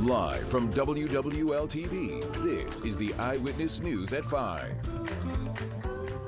Live from WWL-TV, this is the Eyewitness News at 5.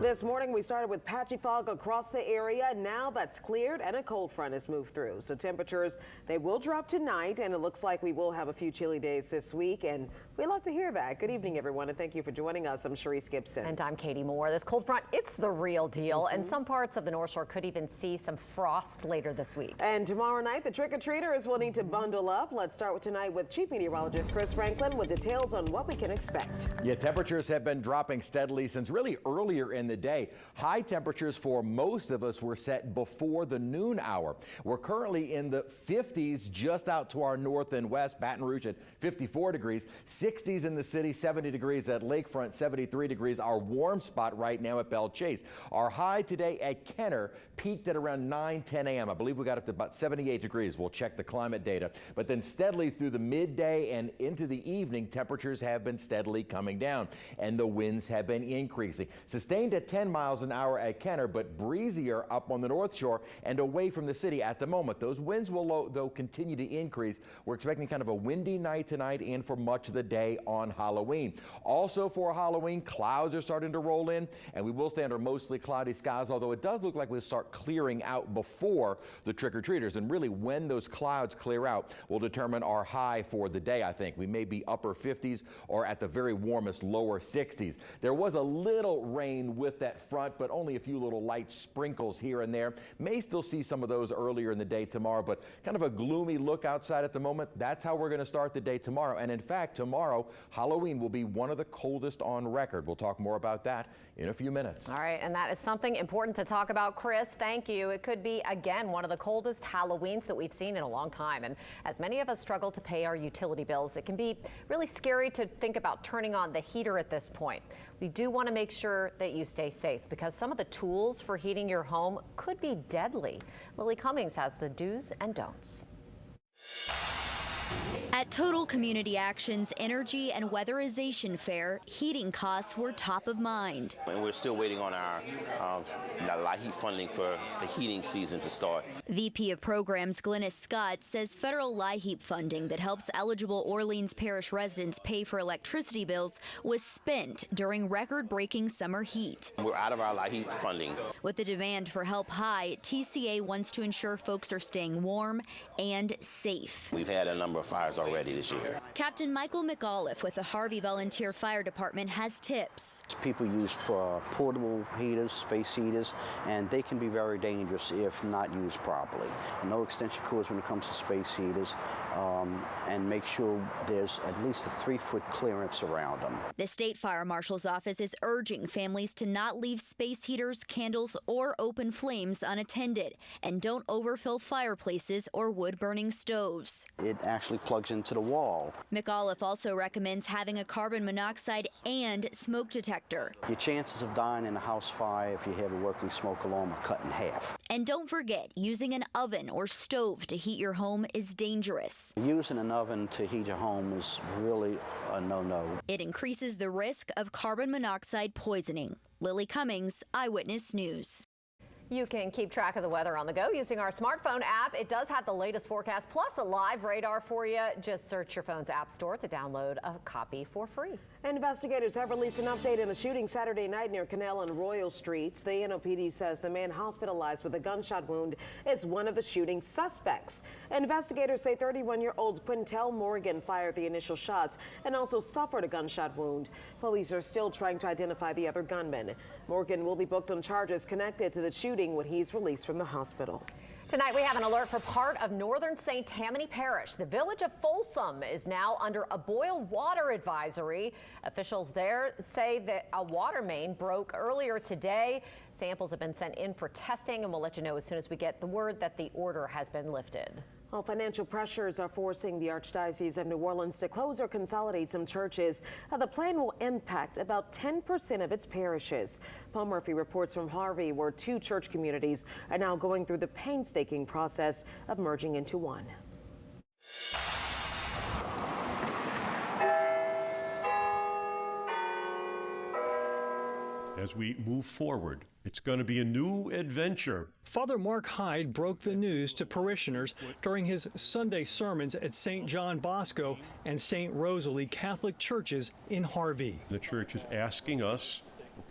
This morning, we started with patchy fog across the area. Now that's cleared and a cold front has moved through. So temperatures, they will drop tonight, and it looks like we will have a few chilly days this week. And we love to hear that. Good evening, everyone, and thank you for joining us. I'm Charisse Gibson. And I'm Katie Moore. This cold front, it's the real deal. And some parts of the North Shore could even see some frost later this week. And tomorrow night, the trick-or-treaters will need to bundle up. Let's start with tonight with Chief Meteorologist Chris Franklin with details on what we can expect. Yeah, temperatures have been dropping steadily since really earlier in the day. High temperatures for most of us were set before the noon hour. We're currently in the 50s just out to our north and west. Baton Rouge at 54 degrees, 60s in the city, 70 degrees at Lakefront, 73 degrees. Our warm spot right now at Belle Chase. Our high today at Kenner peaked at around 9-10 a.m. I believe we got up to about 78 degrees. We'll check the climate data. But then steadily through the midday and into the evening, temperatures have been steadily coming down and the winds have been increasing. Sustained at 10 miles an hour at Kenner, but breezier up on the North Shore and away from the city at the moment. Those winds will, though, continue to increase. We're expecting kind of a windy night tonight and for much of the day on Halloween. Also for Halloween, clouds are starting to roll in, and we will stay under mostly cloudy skies, although it does look like we'll start clearing out before the trick-or-treaters. And really, when those clouds clear out will determine our high for the day, I think. We may be upper 50s or at the very warmest lower 60s. There was a little rain with that front, but only a few little light sprinkles here and there. May still see some of those earlier in the day tomorrow, but kind of a gloomy look outside at the moment. That's how we're going to start the day tomorrow. And in fact, tomorrow, Halloween will be one of the coldest on record. We'll talk more about that in a few minutes. All right, and that is something important to talk about, Chris. Thank you. It could be, again, one of the coldest Halloweens that we've seen in a long time. And as many of us struggle to pay our utility bills, it can be really scary to think about turning on the heater at this point. We do want to make sure that you stay safe because some of the tools for heating your home could be deadly. Lily Cummings has the do's and don'ts. At Total Community Action's Energy and Weatherization Fair, heating costs were top of mind. And we're still waiting on our LIHEAP funding for the heating season to start. VP of Programs Glynis Scott says federal LIHEAP funding that helps eligible Orleans Parish residents pay for electricity bills was spent during record-breaking summer heat. We're out of our LIHEAP funding. With the demand for help high, TCA wants to ensure folks are staying warm and safe. We've had a number of fires already this year. Captain Michael McAuliffe with the Harvey Volunteer Fire Department has tips. People use portable heaters, space heaters, and they can be very dangerous if not used properly. No extension cords when it comes to space heaters, and make sure there's at least a 3-foot clearance around them. The State Fire Marshal's office is urging families to not leave space heaters, candles, or open flames unattended, and don't overfill fireplaces or wood-burning stoves. It actually plugs into the wall. McAuliffe also recommends having a carbon monoxide and smoke detector. Your chances of dying in a house fire if you have a working smoke alarm are cut in half. And don't forget, using an oven or stove to heat your home is dangerous. Using an oven to heat your home is really a no-no. It increases the risk of carbon monoxide poisoning. Lily Cummings, Eyewitness News. You can keep track of the weather on the go using our smartphone app. It does have the latest forecast plus a live radar for you. Just search your phone's app store to download a copy for free. Investigators have released an update in a shooting Saturday night near Canal and Royal Streets. The NOPD says the man hospitalized with a gunshot wound is one of the shooting suspects. Investigators say 31-year-old Quintel Morgan fired the initial shots and also suffered a gunshot wound. Police are still trying to identify the other gunman. Morgan will be booked on charges connected to the shooting when he's released from the hospital. Tonight, we have an alert for part of northern St. Tammany Parish. The village of Folsom is now under a boil water advisory. Officials there say that a water main broke earlier today. Samples have been sent in for testing, and we'll let you know as soon as we get the word that the order has been lifted. Well, financial pressures are forcing the Archdiocese of New Orleans to close or consolidate some churches. The plan will impact about 10% of its parishes. Paul Murphy reports from Harvey, where 2 church communities are now going through the painstaking process of merging into one. As we move forward It's going to be a new adventure. Father Mark Hyde broke the news to parishioners during his Sunday sermons at St. John Bosco and St. Rosalie Catholic churches in Harvey. The church is asking us,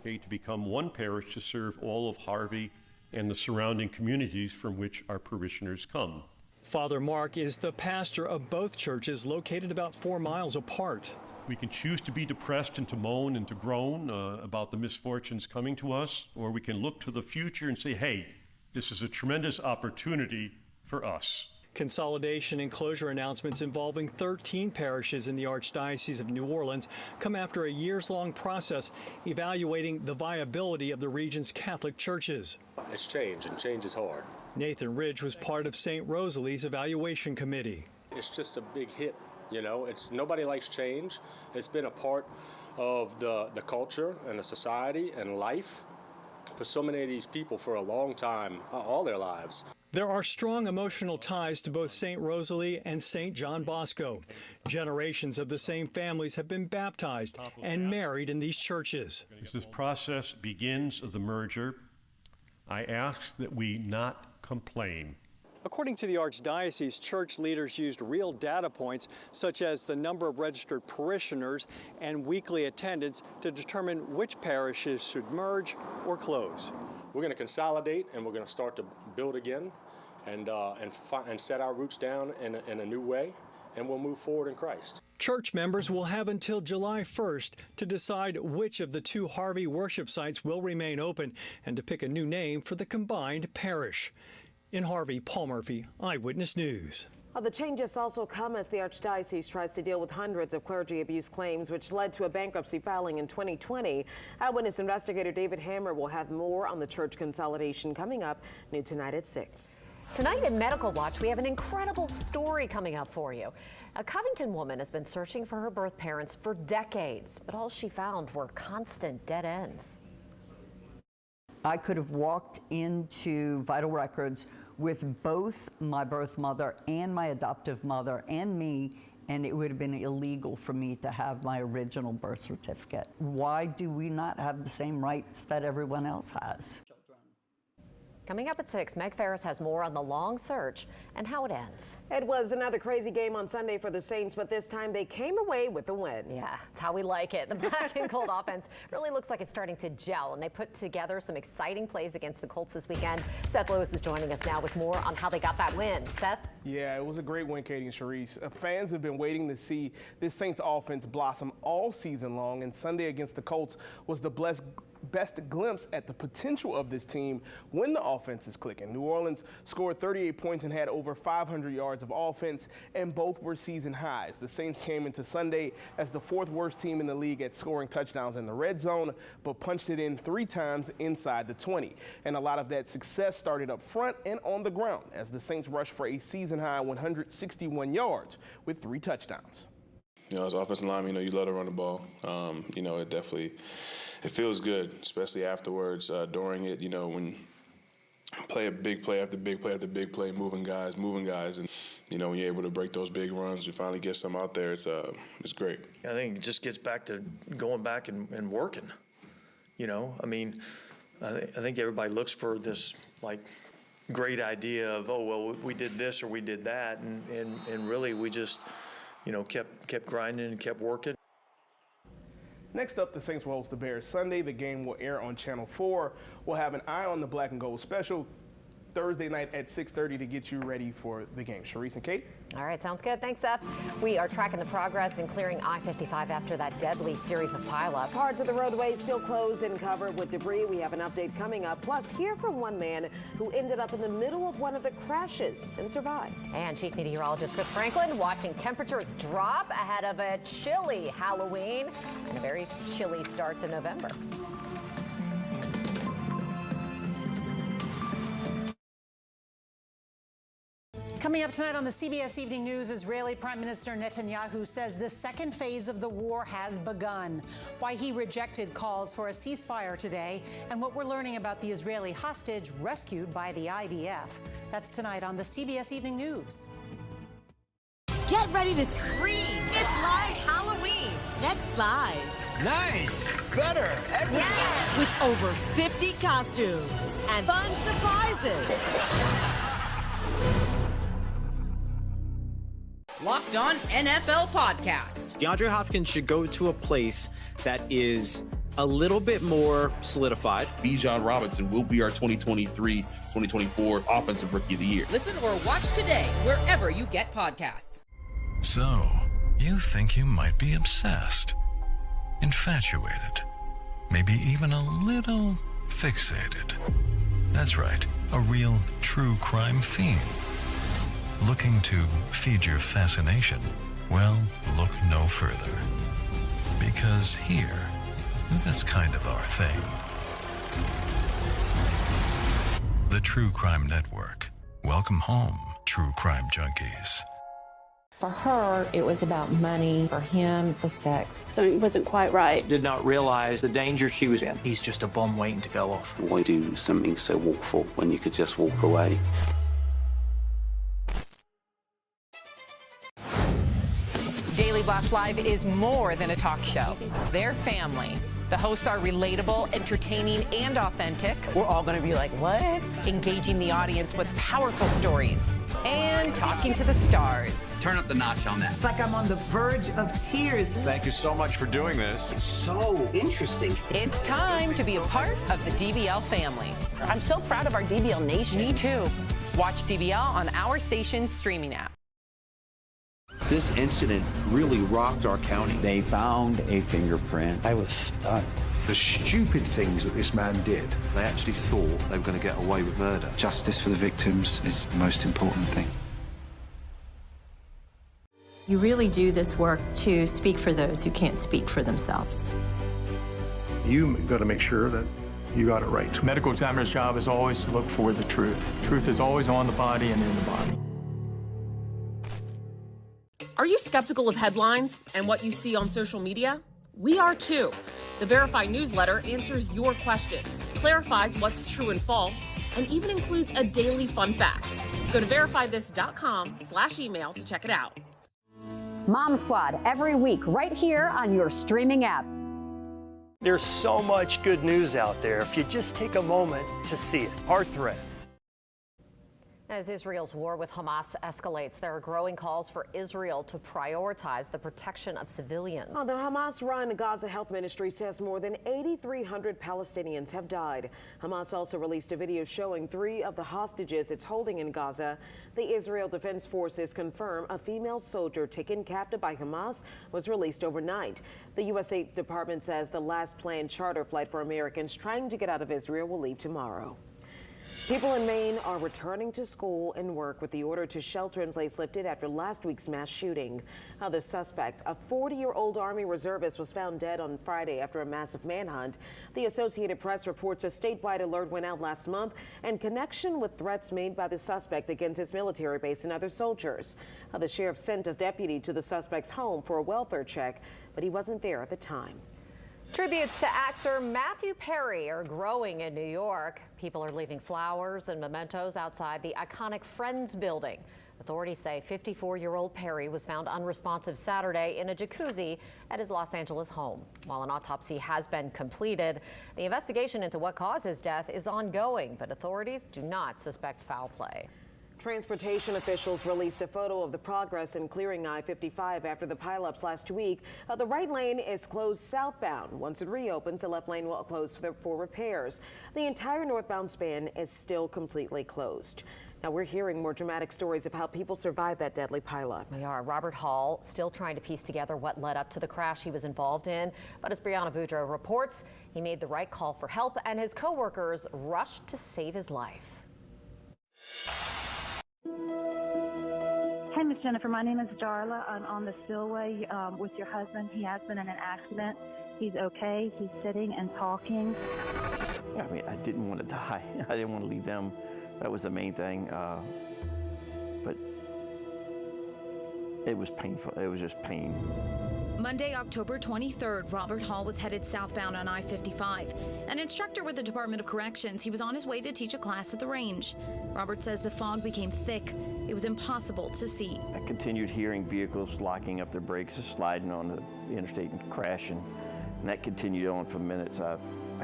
to become one parish to serve all of Harvey and the surrounding communities from which our parishioners come. Father Mark is the pastor of both churches located about 4 miles apart. We can choose to be depressed and to moan and to groan about the misfortunes coming to us, or we can look to the future and say, hey, this is a tremendous opportunity for us. Consolidation and closure announcements involving 13 parishes in the Archdiocese of New Orleans come after a years-long process evaluating the viability of the region's Catholic churches. It's change, and change is hard. Nathan Ridge was part of St. Rosalie's evaluation committee. It's just a big hit. You know, nobody likes change. It's been a part of the culture and the society and life for so many of these people for a long time, all their lives. There are strong emotional ties to both St. Rosalie and St. John Bosco. Generations of the same families have been baptized and married in these churches. As this process begins the merger, I ask that we not complain. According to the Archdiocese, church leaders used real data points, such as the number of registered parishioners and weekly attendance, to determine which parishes should merge or close. We're going to consolidate, and we're going to start to build again and set our roots down in a new way, and we'll move forward in Christ. Church members will have until July 1st to decide which of the 2 Harvey worship sites will remain open and to pick a new name for the combined parish. In Harvey, Paul Murphy, Eyewitness News. The changes also come as the Archdiocese tries to deal with hundreds of clergy abuse claims, which led to a bankruptcy filing in 2020. Eyewitness investigator David Hammer will have more on the church consolidation coming up, new tonight at 6. Tonight in Medical Watch, we have an incredible story coming up for you. A Covington woman has been searching for her birth parents for decades, but all she found were constant dead ends. I could have walked into Vital Records with both my birth mother and my adoptive mother and me, and it would have been illegal for me to have my original birth certificate. Why do we not have the same rights that everyone else has? Coming up at 6, Meg Ferris has more on the long search and how it ends. It was another crazy game on Sunday for the Saints, but this time they came away with the win. Yeah, it's how we like it. The black and gold offense really looks like it's starting to gel, and they put together some exciting plays against the Colts this weekend. Seth Lewis is joining us now with more on how they got that win. Seth? Yeah, it was a great win, Katie and Charisse. Fans have been waiting to see this Saints offense blossom all season long, and Sunday against the Colts was the best glimpse at the potential of this team when the offense is clicking. New Orleans scored 38 points and had over 500 yards of offense, and both were season highs. The Saints came into Sunday as the 4th worst team in the league at scoring touchdowns in the red zone, but punched it in 3 times inside the 20. And a lot of that success started up front and on the ground as the Saints rushed for a season high 161 yards with 3 touchdowns. You know, as offensive lineman, you love to run the ball. It feels good, especially afterwards, during it, when play a big play after big play after big play, moving guys. And, when you're able to break those big runs, you finally get some out there, it's great. I think it just gets back to going back and working, I think everybody looks for this, great idea of, oh, well, we did this or we did that, and really we just, kept grinding and kept working. Next up, the Saints will host the Bears Sunday. The game will air on Channel 4. We'll have an Eye on the Black and Gold special Thursday night at 6:30 to get you ready for the game. Charisse and Kate? All right, sounds good. Thanks, Seth. We are tracking the progress in clearing I-55 after that deadly series of pileups. Parts of the roadway still closed and covered with debris. We have an update coming up. Plus, hear from one man who ended up in the middle of one of the crashes and survived. And Chief Meteorologist Chris Franklin watching temperatures drop ahead of a chilly Halloween and a very chilly start to November. Coming up tonight on the CBS Evening News, Israeli Prime Minister Netanyahu says the second phase of the war has begun. Why he rejected calls for a ceasefire today, and what we're learning about the Israeli hostage rescued by the IDF. That's tonight on the CBS Evening News. Get ready to scream. It's Live's Halloween. Next Live. Nice. Better. Yes. With over 50 costumes and fun surprises. Locked On NFL Podcast. DeAndre Hopkins should go to a place that is a little bit more solidified. Bijan Robinson will be our 2023-2024 Offensive Rookie of the Year. Listen or watch today wherever you get podcasts. So, you think you might be obsessed, infatuated, maybe even a little fixated. That's right, a real true crime fiend. Looking to feed your fascination? Well, look no further. Because here, that's kind of our thing. The True Crime Network. Welcome home, true crime junkies. For her, it was about money. For him, the sex. Something wasn't quite right. Did not realize the danger she was in. He's just a bomb waiting to go off. Why do something so awful when you could just walk away? Daily Blast Live is more than a talk show. They're family. The hosts are relatable, entertaining, and authentic. We're all going to be like, what? Engaging the audience with powerful stories and talking to the stars. Turn up the notch on that. It's like I'm on the verge of tears. Thank you so much for doing this. It's so interesting. It's time to be a part of the DBL family. I'm so proud of our DBL Nation. Me too. Watch DBL on our station's streaming app. This incident really rocked our county. They found a fingerprint. I was stunned. The stupid things that this man did. They actually thought they were going to get away with murder. Justice for the victims is the most important thing. You really do this work to speak for those who can't speak for themselves. You've got to make sure that you got it right. Medical examiner's job is always to look for the truth. Truth is always on the body and in the body. Are you skeptical of headlines and what you see on social media? We are too. The Verify newsletter answers your questions, clarifies what's true and false, and even includes a daily fun fact. Go to verifythis.com/email to check it out. Mom Squad, every week, right here on your streaming app. There's so much good news out there if you just take a moment to see it. Our threats. As Israel's war with Hamas escalates, there are growing calls for Israel to prioritize the protection of civilians. The Hamas-run Gaza Health Ministry says more than 8,300 Palestinians have died. Hamas also released a video showing 3 of the hostages it's holding in Gaza. The Israel Defense Forces confirm a female soldier taken captive by Hamas was released overnight. The U.S. State Department says the last planned charter flight for Americans trying to get out of Israel will leave tomorrow. People in Maine are returning to school and work with the order to shelter in place lifted after last week's mass shooting. The suspect, a 40-year-old Army reservist, was found dead on Friday after a massive manhunt. The Associated Press reports a statewide alert went out last month in connection with threats made by the suspect against his military base and other soldiers. The sheriff sent a deputy to the suspect's home for a welfare check, but he wasn't there at the time. Tributes to actor Matthew Perry are growing in New York. People are leaving flowers and mementos outside the iconic Friends building. Authorities say 54-year-old Perry was found unresponsive Saturday in a jacuzzi at his Los Angeles home. While an autopsy has been completed, the investigation into what caused his death is ongoing, but authorities do not suspect foul play. Transportation officials released a photo of the progress in clearing I-55 after the pileups last week. The right lane is closed southbound. Once it reopens, the left lane will close for repairs. The entire northbound span is still completely closed. Now we're hearing more dramatic stories of how people survived that deadly pileup. We are. Robert Hall still trying to piece together what led up to the crash he was involved in. But as Brianna Boudreau reports, he made the right call for help and his co-workers rushed to save his life. Hey, Miss Jennifer, my name is Darla. I'm on the spillway with your husband. He has been in an accident. He's okay. He's sitting and talking. I mean, I didn't want to die. I didn't want to leave them. That was the main thing. But it was painful. It was just pain. Monday, October 23rd, Robert Hall was headed southbound on I-55. An instructor with the Department of Corrections, he was on his way to teach a class at the range. Robert says the fog became thick. It was impossible to see. I continued hearing vehicles locking up their brakes, sliding on the interstate and crashing. And that continued on for minutes. I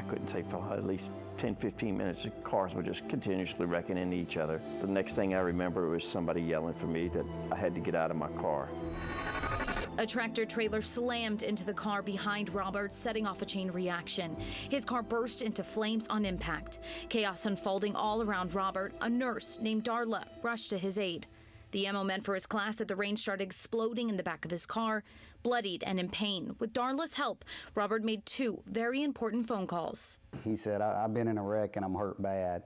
couldn't say for at least 10, 15 minutes, the cars were just continuously wrecking into each other. The next thing I remember was somebody yelling for me that I had to get out of my car. A tractor trailer slammed into the car behind Robert, setting off a chain reaction. His car burst into flames on impact. Chaos unfolding all around Robert. A nurse named Darla rushed to his aid. The ammo meant for his class at the range started exploding in the back of his car. Bloodied and in pain, with Darla's help, Robert made 2 very important phone calls. He said, I've been in a wreck and I'm hurt bad.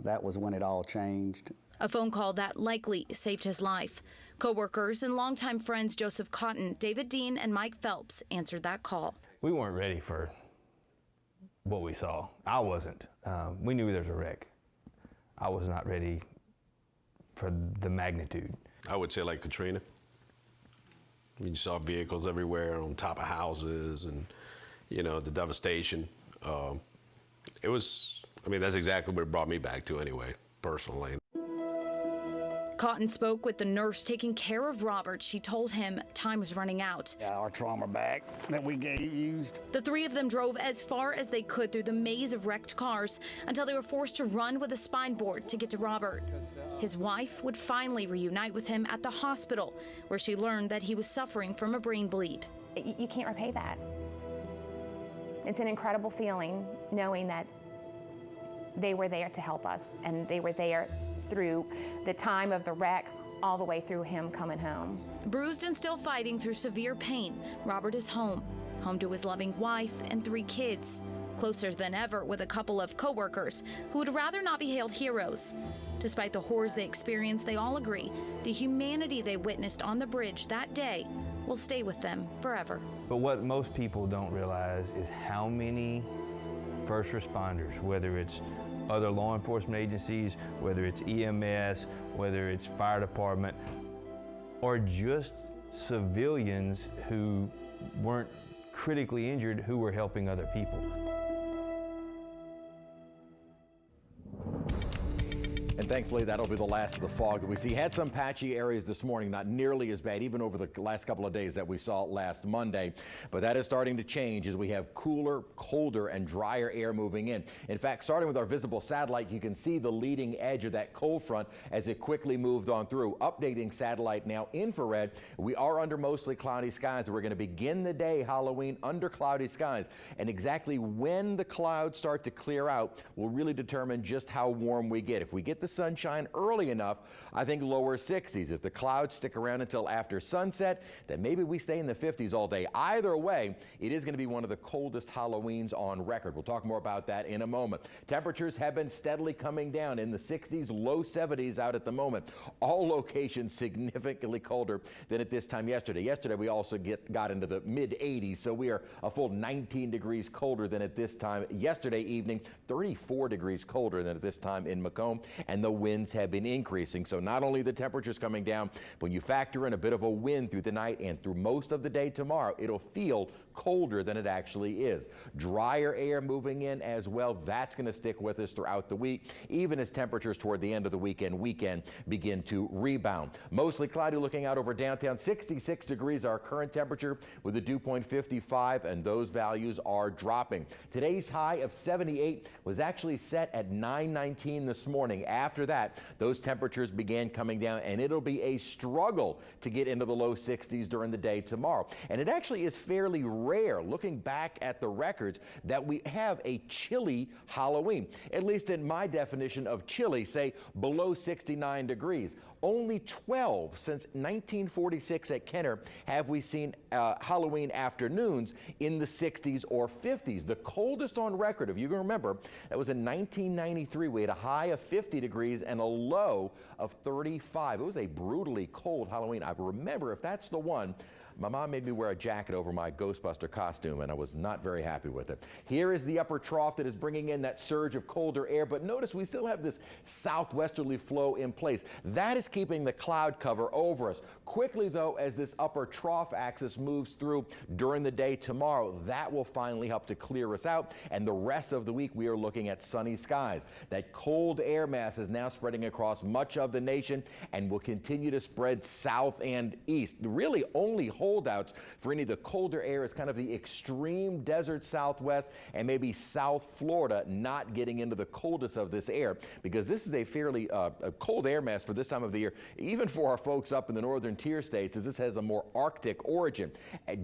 That was when it all changed. A phone call that likely saved his life. Co-workers and longtime friends Joseph Cotton, David Dean, and Mike Phelps answered that call. We weren't ready for what we saw. I wasn't. We knew there was a wreck. I was not ready for the magnitude. I would say like Katrina. You saw vehicles everywhere on top of houses and, you know, the devastation. It was, I mean, that's exactly what it brought me back to anyway, personally. Cotton spoke with the nurse taking care of Robert. She told him time was running out. Our trauma bag that we used. The 3 of them drove as far as they could through the maze of wrecked cars until they were forced to run with a spine board to get to Robert. His wife would finally reunite with him at the hospital, where she learned that he was suffering from a brain bleed. You can't repay that. It's an incredible feeling knowing that they were there to help us, and they were there through the time of the wreck all the way through him coming home. Bruised and still fighting through severe pain, Robert is home to his loving wife and 3 kids, closer than ever with a couple of co-workers who would rather not be hailed heroes. Despite the horrors they experienced, they all agree the humanity they witnessed on the bridge that day will stay with them forever. But what most people don't realize is how many first responders, whether it's other law enforcement agencies, whether it's EMS, whether it's fire department, or just civilians who weren't critically injured who were helping other people. And thankfully, that'll be the last of the fog that we see. Had some patchy areas this morning, not nearly as bad, even over the last couple of days that we saw last Monday. But that is starting to change as we have cooler, colder, and drier air moving in. In fact, starting with our visible satellite, you can see the leading edge of that cold front as it quickly moved on through. Updating satellite now infrared. We are under mostly cloudy skies. We're going to begin the day, Halloween, under cloudy skies. And exactly when the clouds start to clear out will really determine just how warm we get. If we get the sunshine early enough, I think lower 60s. If the clouds stick around until after sunset, then maybe we stay in the 50s all day. Either way, it is going to be one of the coldest Halloweens on record. We'll talk more about that in a moment. Temperatures have been steadily coming down in the 60s, low 70s out at the moment. All locations significantly colder than at this time yesterday. Yesterday we also got into the mid 80s, so we are a full 19 degrees colder than at this time yesterday evening, 34 degrees colder than at this time in Macomb, and the winds have been increasing. So not only the temperatures coming down, but when you factor in a bit of a wind through the night and through most of the day tomorrow, it'll feel colder than it actually is. Drier air moving in as well. That's going to stick with us throughout the week, even as temperatures toward the end of the weekend begin to rebound. Mostly cloudy looking out over downtown. 66 degrees our current temperature with a dew point 55, and those values are dropping. Today's high of 78 was actually set at 9:19 this morning. After that, those temperatures began coming down, and it'll be a struggle to get into the low 60s during the day tomorrow. And it actually is fairly rare, looking back at the records, that we have a chilly Halloween. At least in my definition of chilly, say below 69 degrees. Only 12 since 1946 at Kenner have we seen Halloween afternoons in the 60s or 50s. The coldest on record, if you can remember, that was in 1993. We had a high of 50 degrees and a low of 35. It was a brutally cold Halloween. I remember, if that's the one, my mom made me wear a jacket over my Ghostbuster costume, and I was not very happy with it. Here is the upper trough that is bringing in that surge of colder air, but notice we still have this southwesterly flow in place. That is keeping the cloud cover over us. Quickly, though, as this upper trough axis moves through during the day tomorrow, that will finally help to clear us out, and the rest of the week we are looking at sunny skies. That cold air mass is is now spreading across much of the nation and will continue to spread south and east. The really only holdouts for any of the colder air is kind of the extreme desert southwest and maybe South Florida not getting into the coldest of this air, because this is a fairly a cold air mass for this time of the year, even for our folks up in the northern tier states, as this has a more Arctic origin.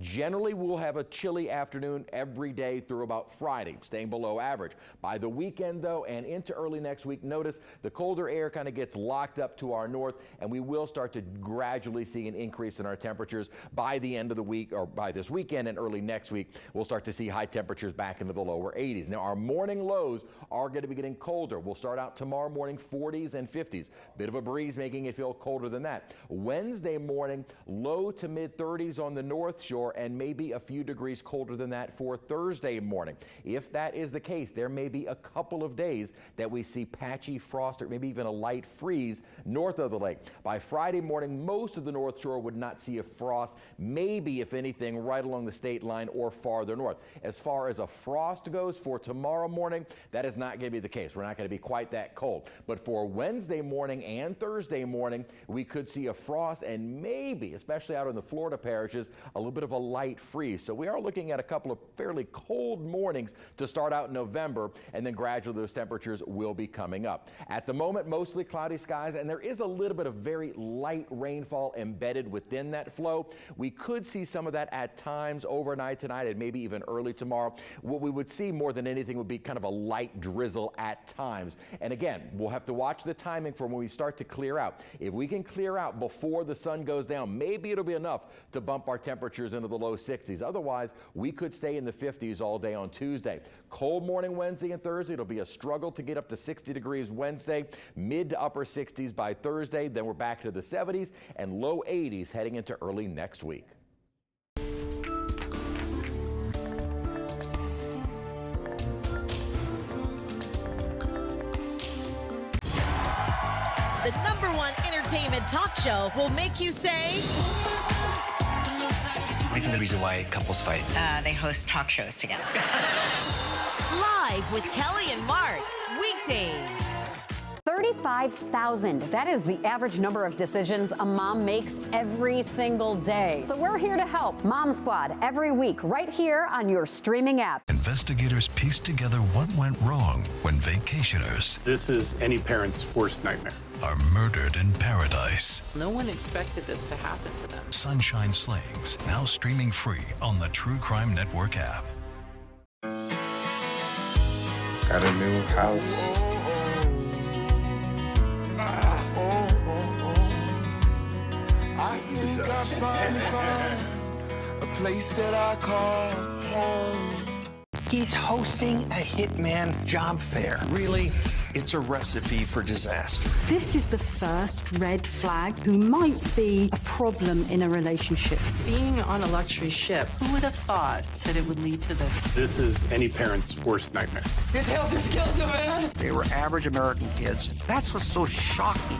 Generally, we'll have a chilly afternoon every day through about Friday, staying below average. By the weekend, though, and into early next week, notice the colder air kind of gets locked up to our north, and we will start to gradually see an increase in our temperatures by the end of the week, or by this weekend and early next week. We'll start to see high temperatures back into the lower 80s. Now, our morning lows are going to be getting colder. We'll start out tomorrow morning 40s and 50s. Bit of a breeze making it feel colder than that. Wednesday morning, low to mid 30s on the North Shore, and maybe a few degrees colder than that for Thursday morning. If that is the case, there may be a couple of days that we see patchy frost or maybe even a light freeze north of the lake. By Friday morning, most of the North Shore would not see a frost, maybe, if anything, right along the state line or farther north. As far as a frost goes for tomorrow morning, that is not going to be the case. We're not going to be quite that cold. But for Wednesday morning and Thursday morning, we could see a frost and maybe, especially out in the Florida parishes, a little bit of a light freeze. So we are looking at a couple of fairly cold mornings to start out in November, and then gradually those temperatures will be coming up. At the moment, mostly cloudy skies, and there is a little bit of very light rainfall embedded within that flow. We could see some of that at times overnight tonight and maybe even early tomorrow. What we would see more than anything would be kind of a light drizzle at times. And again, we'll have to watch the timing for when we start to clear out. If we can clear out before the sun goes down, maybe it'll be enough to bump our temperatures into the low 60s. Otherwise, we could stay in the 50s all day on Tuesday. Cold morning Wednesday and Thursday. It'll be a struggle to get up to 60 degrees Wednesday, mid to upper 60s by Thursday. Then we're back to the 70s and low 80s heading into early next week. The #1 entertainment talk show will make you say... What do you think the reason why couples fight? They host talk shows together. Live with Kelly and Mark, weekdays. 35,000. That is the average number of decisions a mom makes every single day. So we're here to help. Mom Squad, every week, right here on your streaming app. Investigators pieced together what went wrong when vacationers... This is any parent's worst nightmare. ...are murdered in paradise. No one expected this to happen to them. Sunshine Slayings, now streaming free on the True Crime Network app. Got a new house. I think I found a place that I call home. He's hosting a hitman job fair. Really, it's a recipe for disaster. This is the first red flag who might be a problem in a relationship. Being on a luxury ship, who would have thought that it would lead to this? This is any parent's worst nightmare. His health is killed a man. They were average American kids. That's what's so shocking.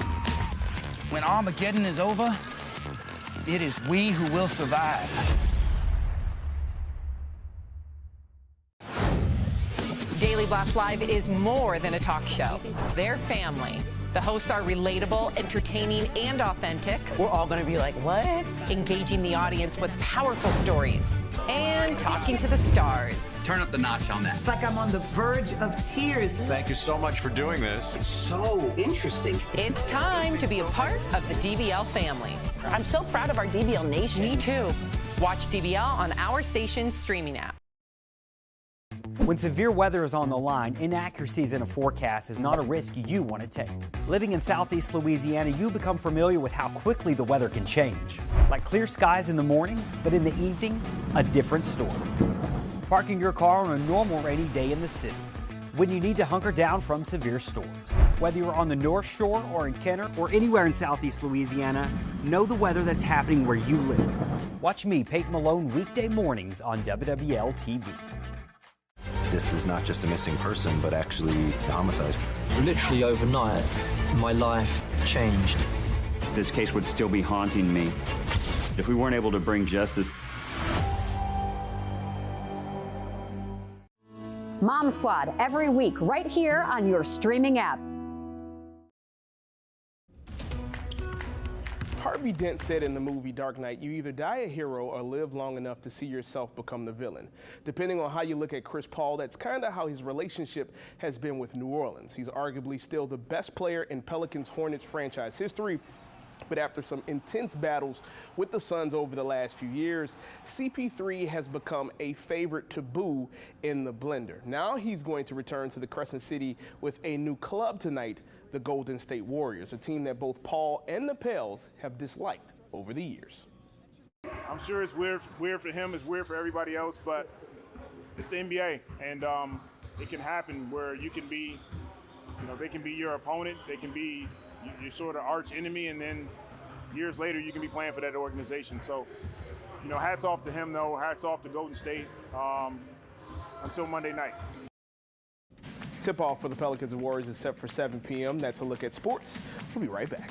When Armageddon is over, it is we who will survive. Daily Blast Live is more than a talk show. They're family. The hosts are relatable, entertaining, and authentic. We're all going to be like, what? Engaging the audience with powerful stories and talking to the stars. Turn up the notch on that. It's like I'm on the verge of tears. Thank you so much for doing this. It's so interesting. It's time to be a part of the DBL family. I'm so proud of our DBL Nation. Me too. Watch DBL on our station's streaming app. When severe weather is on the line, inaccuracies in a forecast is not a risk you want to take. Living in Southeast Louisiana, you become familiar with how quickly the weather can change. Like clear skies in the morning, but in the evening, a different story. Parking your car on a normal rainy day in the city, when you need to hunker down from severe storms. Whether you're on the North Shore or in Kenner or anywhere in Southeast Louisiana, know the weather that's happening where you live. Watch me, Peyton Malone, weekday mornings on WWL-TV. This is not just a missing person, but actually a homicide. Literally overnight, my life changed. This case would still be haunting me if we weren't able to bring justice. Mom Squad, every week, right here on your streaming app. Harvey Dent said in the movie Dark Knight, you either die a hero or live long enough to see yourself become the villain. Depending on how you look at Chris Paul, that's kind of how his relationship has been with New Orleans. He's arguably still the best player in Pelicans Hornets franchise history. But after some intense battles with the Suns over the last few years, CP3 has become a favorite to boo in the blender. Now he's going to return to the Crescent City with a new club tonight, the Golden State Warriors, a team that both Paul and the Pels have disliked over the years. I'm sure it's weird for him, it's weird for everybody else, but it's the NBA, and it can happen where you can be, they can be your opponent, they can be your sort of arch enemy, and then years later you can be playing for that organization. So, hats off to him though, hats off to Golden State until Monday night. Tip-off for the Pelicans and Warriors is set for 7 p.m. That's a look at sports. We'll be right back.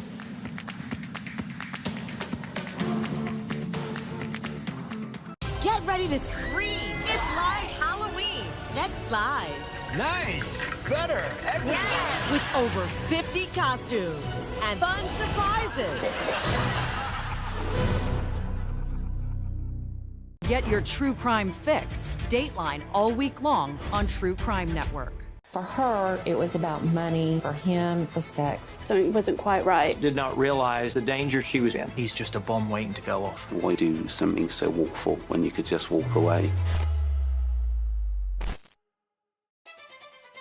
Get ready to scream. It's Live's Halloween. Next Live. Nice. Better. Yes. With over 50 costumes and fun surprises. Get your true crime fix. Dateline all week long on True Crime Network. For her, it was about money. For him, the sex. Something wasn't quite right. Did not realize the danger she was in. He's just a bomb waiting to go off. Why do something so awful when you could just walk away?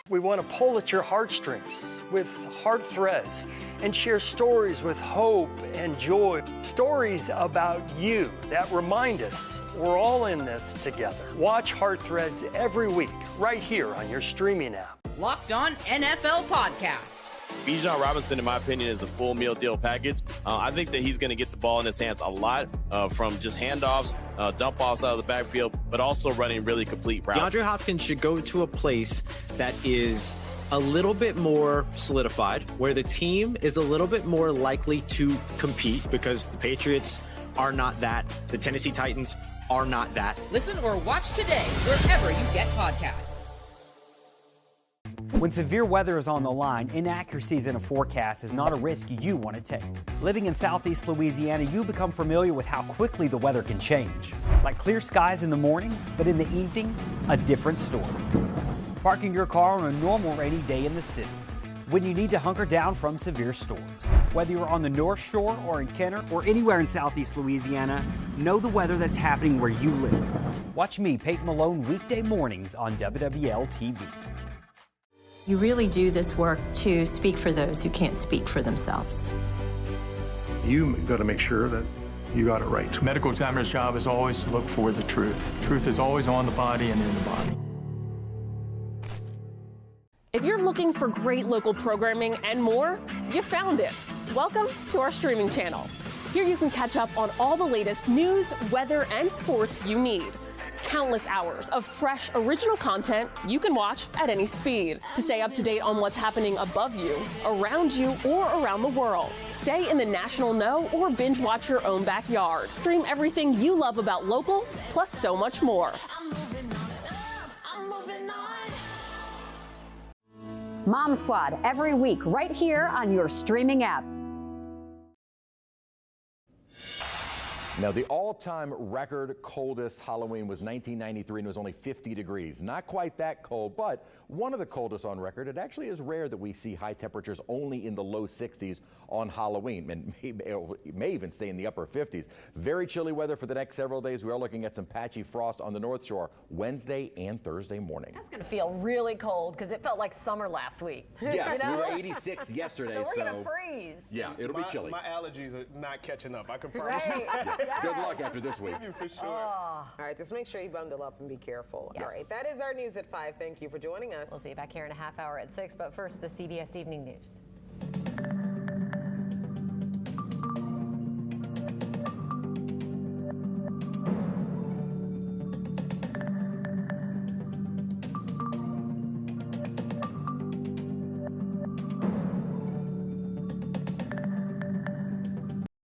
We want to pull at your heartstrings with heart threads and share stories with hope and joy. Stories about you that remind us we're all in this together. Watch Heart Threads every week right here on your streaming app. Locked On NFL Podcast. Bijan Robinson, in my opinion, is a full meal deal package. I think that he's going to get the ball in his hands a lot from just handoffs, dump offs out of the backfield, but also running really complete routes. DeAndre Hopkins should go to a place that is a little bit more solidified, where the team is a little bit more likely to compete, because the Patriots are not that. The Tennessee Titans are not that. Listen or watch today wherever you get podcasts. When severe weather is on the line, inaccuracies in a forecast is not a risk you want to take. Living in Southeast Louisiana, you become familiar with how quickly the weather can change. Like clear skies in the morning, but in the evening, a different story. Parking your car on a normal rainy day in the city, when you need to hunker down from severe storms. Whether you're on the North Shore or in Kenner or anywhere in Southeast Louisiana, know the weather that's happening where you live. Watch me, Peyton Malone, weekday mornings on WWL-TV. You really do this work to speak for those who can't speak for themselves. You got to make sure that you got it right. Medical examiner's job is always to look for the truth. Truth is always on the body and in the body. If you're looking for great local programming and more, you found it. Welcome to our streaming channel. Here you can catch up on all the latest news, weather, and sports you need. Countless hours of fresh, original content you can watch at any speed. To stay up to date on what's happening above you, around you, or around the world. Stay in the national know or binge watch your own backyard. Stream everything you love about local, plus so much more. Mom Squad every week right here on your streaming app. Now, the all-time record coldest Halloween was 1993, and it was only 50 degrees. Not quite that cold, but one of the coldest on record. It actually is rare that we see high temperatures only in the low 60s on Halloween, and it may even stay in the upper 50s. Very chilly weather for the next several days. We are looking at some patchy frost on the North Shore Wednesday and Thursday morning. That's going to feel really cold because it felt like summer last week. Yes, we were 86 yesterday, so we're going to freeze. Yeah, it'll be chilly. My allergies are not catching up, I confirm. Right. Yeah. Good luck after this week. For sure. All right, just make sure you bundle up and be careful. Yes. All right, that is our news at 5. Thank you for joining us. We'll see you back here in a half hour at 6, but first, the CBS Evening News.